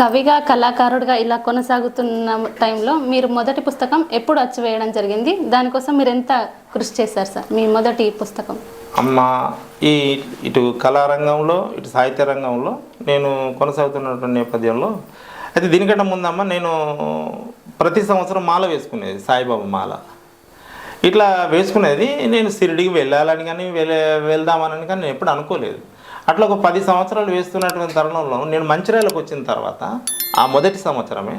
కవిగా కళాకారుడిగా ఇలా కొనసాగుతున్న టైంలో మీరు మొదటి పుస్తకం ఎప్పుడు వచ్చి వేయడం జరిగింది? దానికోసం మీరు ఎంత కృషి చేశారు సార్ మీ మొదటి పుస్తకం? అమ్మ ఈ ఇటు కళారంగంలో ఇటు సాహిత్య రంగంలో నేను కొనసాగుతున్నటువంటి నేపథ్యంలో అయితే దీనికంటే ముందమ్మ నేను ప్రతి సంవత్సరం మాల వేసుకునేది, సాయిబాబా మాల. ఇట్లా వేసుకునేది. నేను షిరిడీకి వెళ్ళాలని కానీ వెళ్దామని కానీ నేను ఎప్పుడు అనుకోలేదు. అట్లా ఒక 10 సంవత్సరాలు వేస్తున్నటువంటి తరుణంలో నేను మంచిర్యాలకు వచ్చిన తర్వాత ఆ మొదటి సంవత్సరమే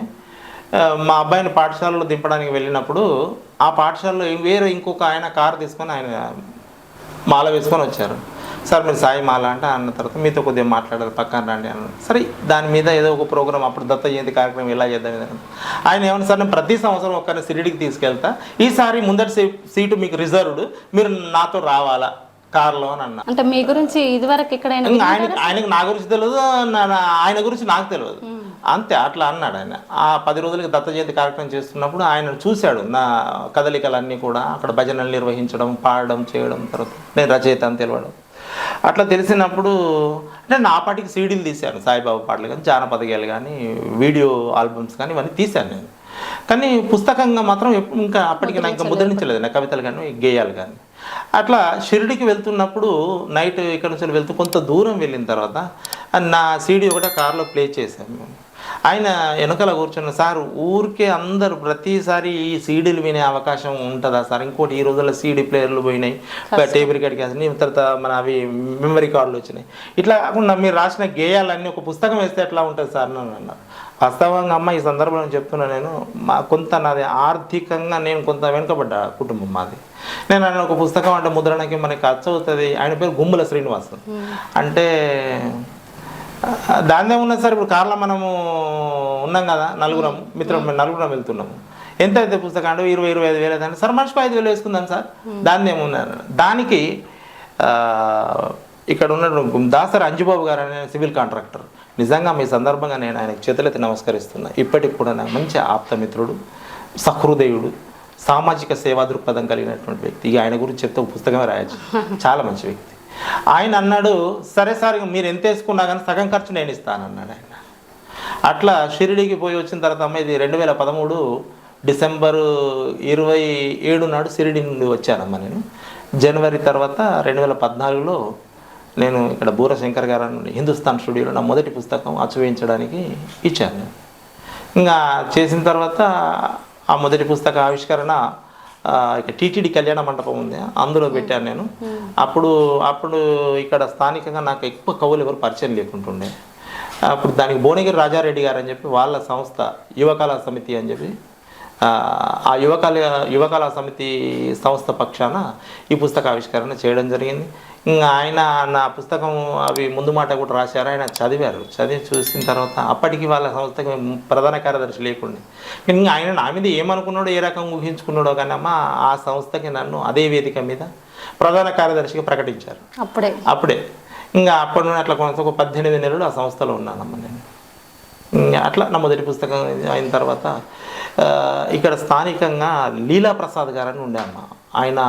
మా అబ్బాయిని పాఠశాలలో దింపడానికి వెళ్ళినప్పుడు ఆ పాఠశాలలో వేరే ఇంకొక ఆయన కారు తీసుకొని ఆయన మాల వేసుకొని వచ్చారు. సార్ మీరు సాయి మాల అంటే అన్న తర్వాత మీతో కొద్దిగా మాట్లాడారు, పక్కన రండి అన్నారు. సరే దాని మీద ఏదో ఒక ప్రోగ్రామ్ అప్పుడు దత్త జయంతి కార్యక్రమం ఎలా చేద్దాం ఆయన ఏమన్నా సార్ నేను ప్రతి సంవత్సరం ఒక్కరిని షిరిడీకి తీసుకెళ్తా, ఈసారి ముందటి సీటు మీకు రిజర్వ్డ్, మీరు నాతో రావాలా కార్లో అని అన్నా. అంటే మీ గురించి ఇదివరకు ఇక్కడ ఆయనకు నా గురించి తెలియదు, ఆయన గురించి నాకు తెలియదు, అంతే అట్లా అన్నాడు ఆయన. ఆ 10 రోజులకి దత్త జయంతి కార్యక్రమం చేస్తున్నప్పుడు ఆయన చూశాడు నా కదలికలన్నీ కూడా, అక్కడ భజనలు నిర్వహించడం, పాడడం, చేయడం, తర్వాత నేను రచయిత అని తెలియడం. అట్లా తెలిసినప్పుడు అంటే నా పాటికి సీడీలు తీశాను, సాయిబాబా పాటలు కానీ, జానపద గేయాలు కానీ, వీడియో ఆల్బమ్స్ కానీ ఇవన్నీ తీశాను నేను. కానీ పుస్తకంగా మాత్రం ఇంకా అప్పటికి నాకు ఇంకా ముద్రించలేదు నా కవితలు కానీ గేయాలు కానీ. అట్లా షిరిడీకి వెళ్తున్నప్పుడు నైట్ ఇక్కడ నుంచి వెళ్తూ కొంత దూరం వెళ్ళిన తర్వాత నా సీడీ ఒకటే కార్లో ప్లే చేశాను మేము. ఆయన వెనకాల కూర్చున్న సార్ ఊరికే అందరు ప్రతిసారి ఈ సీడీలు వినే అవకాశం ఉంటుందా సార్? ఇంకోటి ఈ రోజుల్లో సీడీ ప్లేయర్లు పోయినాయి, టేబుల్ రికార్డ్కి వేసినాయి, తర్వాత మన అవి మెమరీ కార్డులు వచ్చినాయి. ఇట్లా కాకుండా మీరు రాసిన గేయాలన్నీ ఒక పుస్తకం వేస్తే ఎట్లా ఉంటుంది సార్ అని అన్నారు. వాస్తవంగా అమ్మ ఈ సందర్భంలో చెప్తున్నా, నేను కొంత నాది ఆర్థికంగా నేను కొంత వెనుకబడ్డ కుటుంబం మాది. నేను ఆయన ఒక పుస్తకం అంటే ముద్రణకి మనకి ఖర్చు అవుతుంది. ఆయన పేరు గుమ్మల శ్రీనివాస్. అంటే దానిదే ఉన్నది సార్. ఇప్పుడు కార్లో మనము ఉన్నాం కదా, నలుగురం వెళ్తున్నాము. ఎంత అయితే పుస్తకం అంటే 20-25 వేలు అయితే సార్ మనిషికి 5 వేలు వేసుకుందాం సార్, దాన్ని ఏమున్నాను. దానికి ఇక్కడ ఉన్న దాసరి అంజుబాబు గారు అనే సివిల్ కాంట్రాక్టర్, నిజంగా మీ సందర్భంగా నేను ఆయనకు చేతులెత్తి నమస్కరిస్తున్నా. ఇప్పటికి కూడా నాకు మంచి ఆప్తమిత్రుడు, సహృదయుడు, సామాజిక సేవా దృక్పథం కలిగినటువంటి వ్యక్తి. ఇక ఆయన గురించి చెప్తే ఒక పుస్తకమే రాయచ్చు, చాలా మంచి వ్యక్తి. ఆయన అన్నాడు, సరే సార్ మీరు ఎంత వేసుకున్నా కానీ సగం ఖర్చు నేను ఇస్తాను అన్నాడు ఆయన. అట్లా షిరిడీకి పోయి వచ్చిన తర్వాత అమ్మ ఇది 2013 డిసెంబర్ 27 నాడు షిరిడీ నుండి వచ్చానమ్మ నేను. జనవరి తర్వాత 2014లో నేను ఇక్కడ బూర శంకర్ గారు హిందుస్థాన్ స్టూడియోలో నా మొదటి పుస్తకం అచ్చువేయించడానికి ఇచ్చాను. ఇంకా చేసిన తర్వాత ఆ మొదటి పుస్తక ఆవిష్కరణ ఇక టీటీడీ కళ్యాణ మండపం ఉంది, అందులో పెట్టాను నేను. అప్పుడు ఇక్కడ స్థానికంగా నాకు ఎక్కువ కవులు ఎవరు పరిచయం లేకుంటుండే. అప్పుడు దానికి భువనగిరి రాజారెడ్డి గారు అని చెప్పి వాళ్ళ సంస్థ యువకళా సమితి అని చెప్పి ఆ యువకళా సమితి సంస్థ పక్షాన ఈ పుస్తక ఆవిష్కరణ చేయడం జరిగింది. ఇంకా ఆయన నా పుస్తకం అవి ముందు మాట కూడా రాశారు, ఆయన చదివి చూసిన తర్వాత అప్పటికి వాళ్ళ సంస్థకి ప్రధాన కార్యదర్శి లేకుండే. ఇంకా ఆయన నా మీద ఏమనుకున్నాడో, ఏ రకంగా ఊహించుకున్నాడో కానీ అమ్మ ఆ సంస్థకి నన్ను అదే వేదిక మీద ప్రధాన కార్యదర్శిగా ప్రకటించారు. అప్పుడే ఇంకా అప్పటి నుండి అట్లా కొంత ఒక 18 నెలలు ఆ సంస్థలో ఉన్నానమ్మ నేను. అట్లా నా మొదటి పుస్తకం అయిన తర్వాత ఇక్కడ స్థానికంగా లీలాప్రసాద్ గారని ఉండే అమ్మ. ఆయన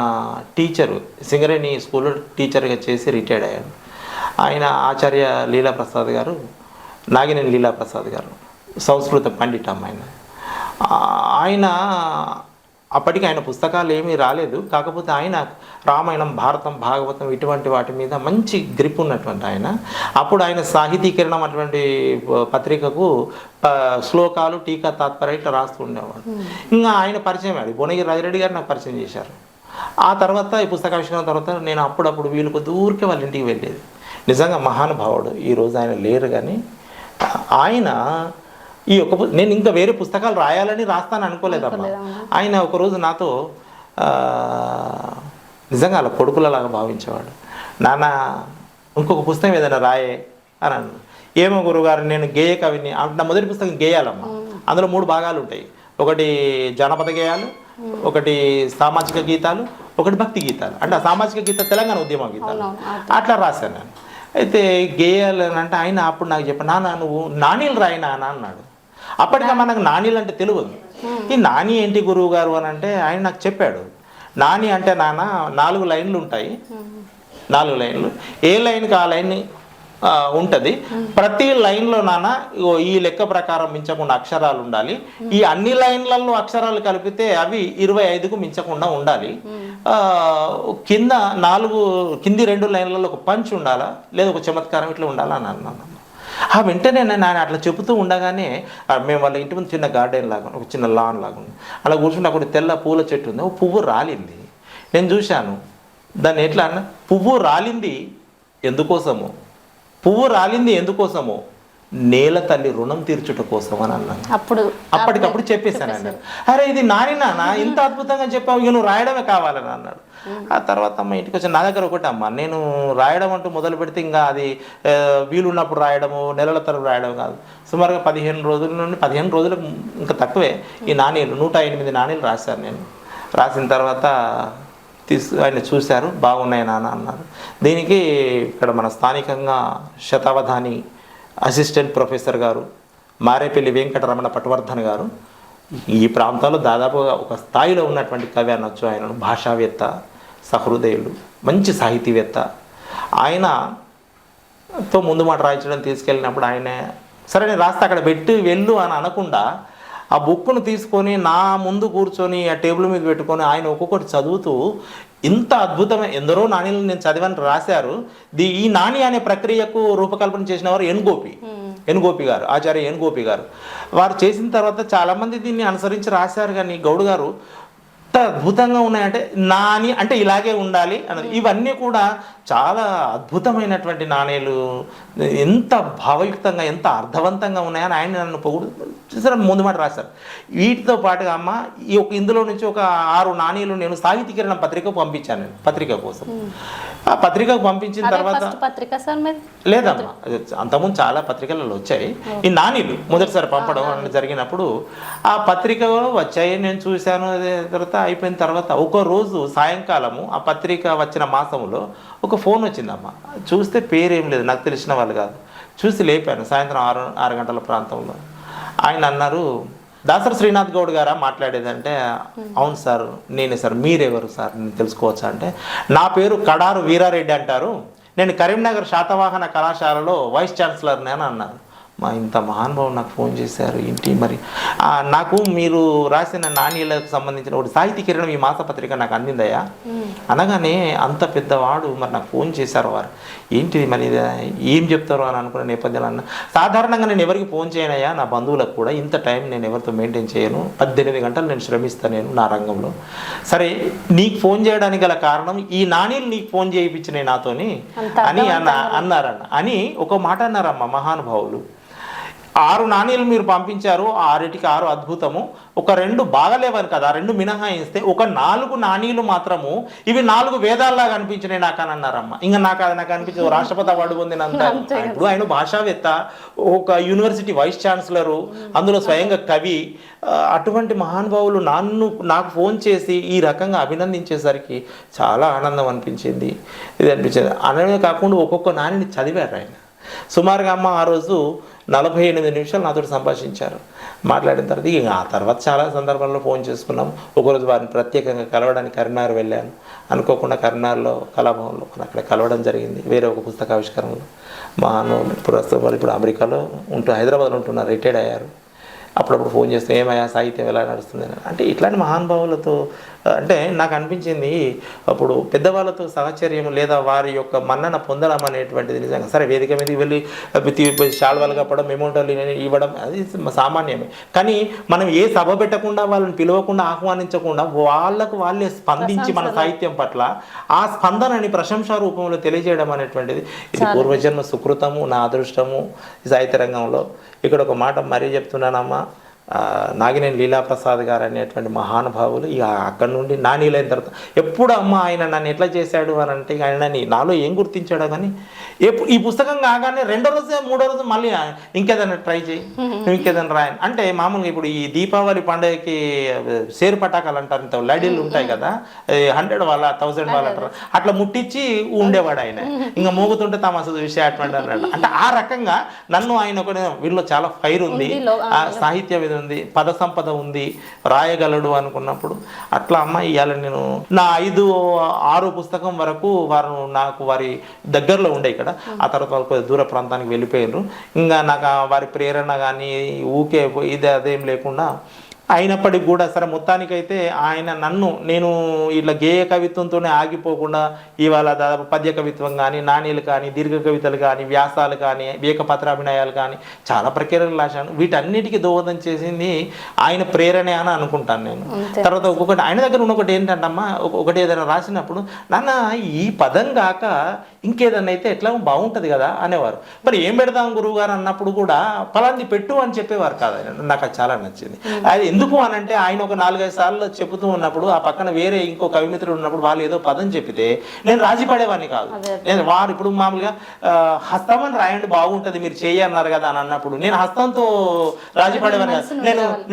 టీచరు, సింగరేణి స్కూల్లో టీచర్గా చేసి రిటైర్డ్ అయ్యాడు. ఆయన ఆచార్య లీలాప్రసాద్ గారు, నాగినేని లీలాప్రసాద్ గారు, సంస్కృత పండితమ్మ ఆయన. అప్పటికి ఆయన పుస్తకాలు ఏమీ రాలేదు, కాకపోతే ఆయన రామాయణం, భారతం, భాగవతం ఇటువంటి వాటి మీద మంచి గ్రిప్ ఉన్నటువంటి ఆయన. అప్పుడు ఆయన సాహితీకరణం అటువంటి పత్రికకు శ్లోకాలు, టీకా, తాత్పర్య ఇట్లా రాస్తూ ఉండేవాడు. ఇంకా ఆయన పరిచయం అది భువనగిరి రాజారెడ్డి గారు నాకు పరిచయం చేశారు. ఆ తర్వాత ఈ పుస్తకావిష్కరణ తర్వాత నేను అప్పుడప్పుడు వీళ్ళు దూరికే వాళ్ళ ఇంటికి వెళ్ళేది. నిజంగా మహానుభావుడు. ఈరోజు ఆయన లేరు కానీ ఆయన ఈ నేను ఇంకా వేరే పుస్తకాలు రాయాలని రాస్తాను అనుకోలేదమ్మా. ఆయన ఒకరోజు నాతో నిజంగా అలా కొడుకులలాగా భావించేవాడు. నాన్న ఇంకొక పుస్తకం ఏదైనా రాయే అని అన్నాడు. ఏమో గురుగారు నేను గేయ కవిని. నా మొదటి పుస్తకం గేయాలమ్మా. అందులో 3 భాగాలు ఉంటాయి. ఒకటి జానపద గేయాలు, ఒకటి సామాజిక గీతాలు, ఒకటి భక్తి గీతాలు. అంటే ఆ సామాజిక గీత తెలంగాణ ఉద్యమ గీతాలు అట్లా రాశాను నేను. అయితే గేయాలు అంటే ఆయన అప్పుడు నాకు చెప్పాను, నాన్న నువ్వు నాణీలు రాయి నాన్న అన్నాడు. అప్పటికమ్మా నాకు నాణీలు అంటే తెలియదు. ఈ నాని ఏంటి గురువు గారు అని అంటే ఆయన నాకు చెప్పాడు. నాని అంటే నాన్న 4 లైన్లు ఉంటాయి, 4 లైన్లు. ఏ లైన్కి ఆ లైన్ని ఉంటుంది. ప్రతి లైన్లో నాన్న ఇగో ఈ లెక్క ప్రకారం మించకుండా అక్షరాలు ఉండాలి. ఈ అన్ని లైన్లలో అక్షరాలు కలిపితే అవి 25కు మించకుండా ఉండాలి. కింద కింది 2 లైన్లలో ఒక పంచ్ ఉండాలా, లేదా ఒక చమత్కారం ఇట్లా ఉండాలా అని అన్నాను. వెంటనే నేను అట్లా చెబుతూ ఉండగానే మేము వాళ్ళ ఇంటి ముందు చిన్న గార్డెన్ లాగా, ఒక చిన్న లాన్ లాగా ఉంది. అలా కూర్చుంటే అక్కడ తెల్ల పూల చెట్టు ఉంది. ఒక పువ్వు రాలింది. నేను చూశాను దాన్ని. ఎట్లా అన్న, పువ్వు రాలింది ఎందుకోసము, పువ్వు రాలింది ఎందుకోసమో, నేల తల్లి రుణం తీర్చుట కోసం అని అన్నాను. అప్పటికప్పుడు చెప్పేశాను. అన్నాడు, అరే ఇది నాన్న ఇంత అద్భుతంగా చెప్పావు, ఇక నువ్వు రాయడమే కావాలని అన్నాడు. ఆ తర్వాత అమ్మ ఇంటికి వచ్చి నా దగ్గర ఒకటి అమ్మ, నేను రాయడం అంటూ మొదలు పెడితే ఇంకా అది వీలున్నప్పుడు రాయడము, నెలల తరబడి రాయడం కాదు. సుమారుగా 15 రోజుల నుండి 15 రోజులకు ఇంకా తక్కువే ఈ నాణ్యాలు 108 నాణ్యాలు రాశాను నేను. రాసిన తర్వాత ఆయన చూశారు, బాగున్నాయి నాన్న అన్నారు. దీనికి ఇక్కడ మన స్థానికంగా శతావధాని అసిస్టెంట్ ప్రొఫెసర్ గారు మారేపల్లి వెంకటరమణ పటవర్ధన్ గారు, ఈ ప్రాంతాల్లో దాదాపుగా ఒక స్థాయిలో ఉన్నటువంటి కవి అనొచ్చు. ఆయనను భాషావేత్త, సహృదయులు, మంచి సాహితీవేత్త. ఆయనతో ముందు మాట రాయించడం తీసుకెళ్ళినప్పుడు ఆయనే సరే నేను రాస్తే అక్కడ పెట్టి వెళ్ళు అని అనకుండా ఆ బుక్ను తీసుకొని నా ముందు కూర్చొని ఆ టేబుల్ మీద పెట్టుకొని ఆయన ఒక్కొక్కటి చదువుతూ ఇంత అద్భుతమైన ఎందరో నాణ్యాలను నేను చదివని రాశారు. ఈ నాణి అనే ప్రక్రియకు రూపకల్పన చేసిన వారు ఎన్ గోపి గారు, ఆచార్య ఎన్ గోపి గారు. వారు చేసిన తర్వాత చాలామంది దీన్ని అనుసరించి రాశారు. కానీ గౌడ్ గారు ఎంత అద్భుతంగా ఉన్నాయంటే, నాని అంటే ఇలాగే ఉండాలి అన్నది. ఇవన్నీ కూడా చాలా అద్భుతమైనటువంటి నాణేలు, ఎంత భావయుక్తంగా ఎంత అర్థవంతంగా ఉన్నాయని ఆయన నన్ను చూసారు, ముందు మాట రాశారు. వీటితో పాటుగా అమ్మ ఇందులో నుంచి ఒక 6 నాణేలు నేను సాహితీకరణ పత్రిక పంపించాను నేను, పత్రిక కోసం. ఆ పత్రికకు పంపించిన తర్వాత లేదమ్మా, అంతకుముందు చాలా పత్రికలలో వచ్చాయి. ఈ నాణేలు మొదటిసారి పంపడం జరిగినప్పుడు ఆ పత్రికలో వచ్చాయి, నేను చూశాను. తర్వాత అయిపోయిన తర్వాత ఒక రోజు సాయంకాలము ఆ పత్రిక వచ్చిన మాసంలో ఒక ఫోన్ వచ్చిందమ్మ. చూస్తే పేరేం లేదు, నాకు తెలిసిన వాళ్ళు కాదు. చూసి లేపాను సాయంత్రం 6 గంటల ప్రాంతంలో. ఆయన అన్నారు, దాసరి శ్రీనాథ్ గౌడ్ గారా మాట్లాడేదంటే, అవును సార్ నేనే సార్, మీరెవరు సార్ నేను తెలుసుకోవచ్చా అంటే, నా పేరు కడారు వీరారెడ్డి అంటారు, నేను కరీంనగర్ శాతవాహన కళాశాలలో వైస్ ఛాన్సలర్ని అని అన్నారు. ఇంత మహానుభావుడు నాకు ఫోన్ చేశారు ఏంటి మరి. నాకు మీరు రాసిన నాణ్యాలకు సంబంధించిన ఒకటి సాహితీకరణం ఈ మాసపత్రిక నాకు అందిందయ్యా అనగానే, అంత పెద్దవాడు మరి నాకు ఫోన్ చేశారు. వారు ఏంటిది మరి ఏం చెప్తారో అని అనుకునే నేపథ్యంలో అన్న, సాధారణంగా నేను ఎవరికి ఫోన్ చేయనయ్యా, నా బంధువులకు కూడా ఇంత టైం నేను ఎవరితో మెయింటైన్ చేయను, 18 గంటలు నేను శ్రమిస్తాను నేను నా రంగంలో. సరే నీకు ఫోన్ చేయడానికి గల కారణం ఈ నాణ్యాలు నీకు ఫోన్ చేయించినాయి నాతోని అని అన్నారన్న అని ఒక మాట అన్నారమ్మ మహానుభావులు. 6 నాణ్యాలు మీరు పంపించారు, 6 అద్భుతము, ఒక 2 బాగలేవని కదా, 2 మినహాయిస్తే ఒక 4 నాణ్యాలు మాత్రము ఇవి 4 వేదాల్లాగా అనిపించినాయి నాకు అని అన్నారమ్మ. ఇంకా నాకు అనిపించింది రాష్ట్రపతి అవార్డు పొందినంత. ఇప్పుడు ఆయన భాషావేత్త, ఒక యూనివర్సిటీ వైస్ ఛాన్సలరు, అందులో స్వయంగా కవి. అటువంటి మహానుభావులు నాకు ఫోన్ చేసి ఈ రకంగా అభినందించేసరికి చాలా ఆనందం అనిపించింది. ఇది అనిపించింది. అనడమే కాకుండా ఒక్కొక్క నాణ్యని చదివారు ఆయన. సుమారుగా అమ్మ ఆ రోజు 48 నిమిషాలు నాతో సంభాషించారు. మాట్లాడిన తర్వాత ఇక ఆ తర్వాత చాలా సందర్భాల్లో ఫోన్ చేసుకున్నాం. ఒకరోజు వారిని ప్రత్యేకంగా కలవడానికి కరీంనగర్ వెళ్ళాను. అనుకోకుండా కరీంనగర్లో కళాభవన్లో అక్కడ కలవడం జరిగింది, వేరే ఒక పుస్తకావిష్కరణలో. ప్రస్తుతం ఇప్పుడు అమెరికాలో హైదరాబాద్లో ఉంటున్నారు, రిటైర్డ్ అయ్యారు. అప్పుడప్పుడు ఫోన్ చేస్తే ఏమయ్యా సాహిత్యం ఎలా నడుస్తుంది అంటే, ఇట్లాంటి మహానుభావులతో అంటే నాకు అనిపించింది అప్పుడు పెద్దవాళ్ళతో సహచర్యం లేదా వారి యొక్క మన్నన పొందడం అనేటువంటిది నిజంగా. సరే వేదిక మీదకి వెళ్ళి శాల్వాలు కప్పడం, మెమోంటోలు ఇవ్వడం అది సామాన్యమే. కానీ మనం ఏ సభ పెట్టకుండా, వాళ్ళని పిలవకుండా, ఆహ్వానించకుండా వాళ్ళే స్పందించి మన సాహిత్యం పట్ల ఆ స్పందనని ప్రశంసా రూపంలో తెలియజేయడం అనేటువంటిది ఇది పూర్వజన్మ సుకృతము, నా అదృష్టము ఈ సాహిత్య రంగంలో. ఇక్కడ ఒక మాట మరీ చెప్తున్నానమ్మా, నాగినేని లీలాప్రసాద్ గారు అనేటువంటి మహానుభావులు ఇక అక్కడి నుండి నాణ్యులైన తర్వాత ఎప్పుడు అమ్మ ఆయన నన్ను ఎట్లా చేశాడు అని అంటే, ఆయన నాలో ఏం గుర్తించాడో కానీ ఈ పుస్తకం కాగానే 2వ రోజు 3వ రోజు మళ్ళీ ఇంకేదైనా ట్రై చేయి, ఇంకేదైనా రాయని అంటే. మామూలుగా ఇప్పుడు ఈ దీపావళి పండుగకి షేర్ పటాకాలు అంటారు, ఇంత లైడీలు ఉంటాయి కదా, 100 వాళ్ళ 1000 వాళ్ళ అంటారు, అట్లా ముట్టించి ఉండేవాడు ఆయన. ఇంకా మోగుతుంటే తమాస విషయం అటువంటి అన్నాడు. అంటే ఆ రకంగా నన్ను ఆయన వీళ్ళలో చాలా ఫైర్ ఉంది, ఆ సాహిత్య చెప్పేది ఉంది, పద సంపద ఉంది, రాయగలడు అనుకున్నప్పుడు అట్లా అమ్మ ఇవాళ నేను నా 5-6 పుస్తకం వరకు వారు నాకు వారి దగ్గరలో ఉండే ఇక్కడ, ఆ తర్వాత వాళ్ళు కొద్దిగా దూర ప్రాంతానికి వెళ్ళిపోయారు. ఇంకా నాకు వారి ప్రేరణ కానీ ఊకే ఇది అదేం లేకుండా అయినప్పటికి కూడా సరే మొత్తానికైతే ఆయన నేను ఇట్లా గేయ కవిత్వంతోనే ఆగిపోకుండా ఇవాళ దాదాపు పద్య కవిత్వం కానీ, నాణ్యలు కానీ, దీర్ఘ కవితలు కానీ, వ్యాసాలు కానీ, ఏకపత్రాభినయాలు కానీ చాలా ప్రక్రియలు రాశాను. వీటన్నిటికీ దోహదం చేసింది ఆయన ప్రేరణే అని అనుకుంటాను నేను. తర్వాత ఒక్కొక్కటి ఆయన దగ్గర ఉన్న ఒకటి ఏంటంటమ్మా, ఒకటి ఏదైనా రాసినప్పుడు నాన్న ఈ పదం కాక ఇంకేదన్నా అయితే ఎట్లా బాగుంటుంది కదా అనేవారు. మరి ఏం పెడదాం గురువు గారు అన్నప్పుడు కూడా ఫలాంది పెట్టు అని చెప్పేవారు కాదు ఆయన. నాకు అది చాలా నచ్చింది. అది ఎందుకు అని అంటే ఆయన ఒక 4-5 సార్లు చెబుతూ ఉన్నప్పుడు ఆ పక్కన వేరే ఇంకో కవిమిత్రుడు ఉన్నప్పుడు వాళ్ళు ఏదో పదం చెప్పితే నేను రాజీ పడేవాడిని కాదు. నేను వారు ఇప్పుడు మామూలుగా హస్తం అని రాయండి బాగుంటుంది మీరు చేయన్నారు కదా అని అన్నప్పుడు నేను హస్తంతో రాజీ పడేవాడిని కాదు.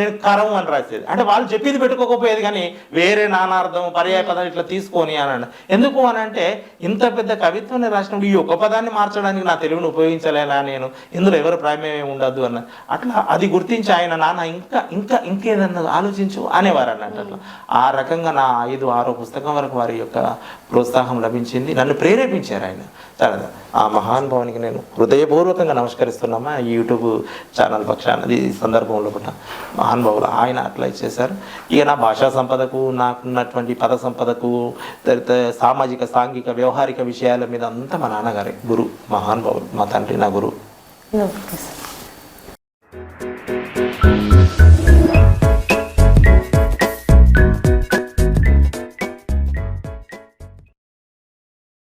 నేను కరం అని రాసేది. అంటే వాళ్ళు చెప్పింది పెట్టుకోకపోయేది కానీ వేరే నానార్థం పర్యాయ పదం ఇట్లా తీసుకొని అని ఎందుకు అని అంటే ఇంత పెద్ద కవిత్వం రాసినప్పుడు ఈ ఒక పదాన్ని మార్చడానికి నా తెలుగును ఉపయోగించలేనా నేను, ఇందులో ఎవరు ప్రామేయం ఉండద్దు అన్న అట్లా అది గుర్తించి ఆయన నాన్న ఇంకేదన్నా ఆలోచించు అనేవారు అన్నట్టు. అట్లా ఆ రకంగా నా 5-6 పుస్తకం వరకు వారి యొక్క ప్రోత్సాహం లభించింది, నన్ను ప్రేరేపించారు ఆయన. చాలా ఆ మహానుభావానికి నేను హృదయపూర్వకంగా నమస్కరిస్తున్నామా ఈ యూట్యూబ్ ఛానల్ పక్షాన ఈ సందర్భంలో కూడా మహానుభావులు ఆయన అట్లా ఇచ్చేశారు. ఇక నా భాషా సంపదకు, నాకున్నటువంటి పద సంపదకు, సామాజిక సాంఘిక వ్యవహారిక విషయాల మీద అంతా మా నాన్నగారే గురు, మహానుభావులు, మా తండ్రి నా గురువు. Okay sir.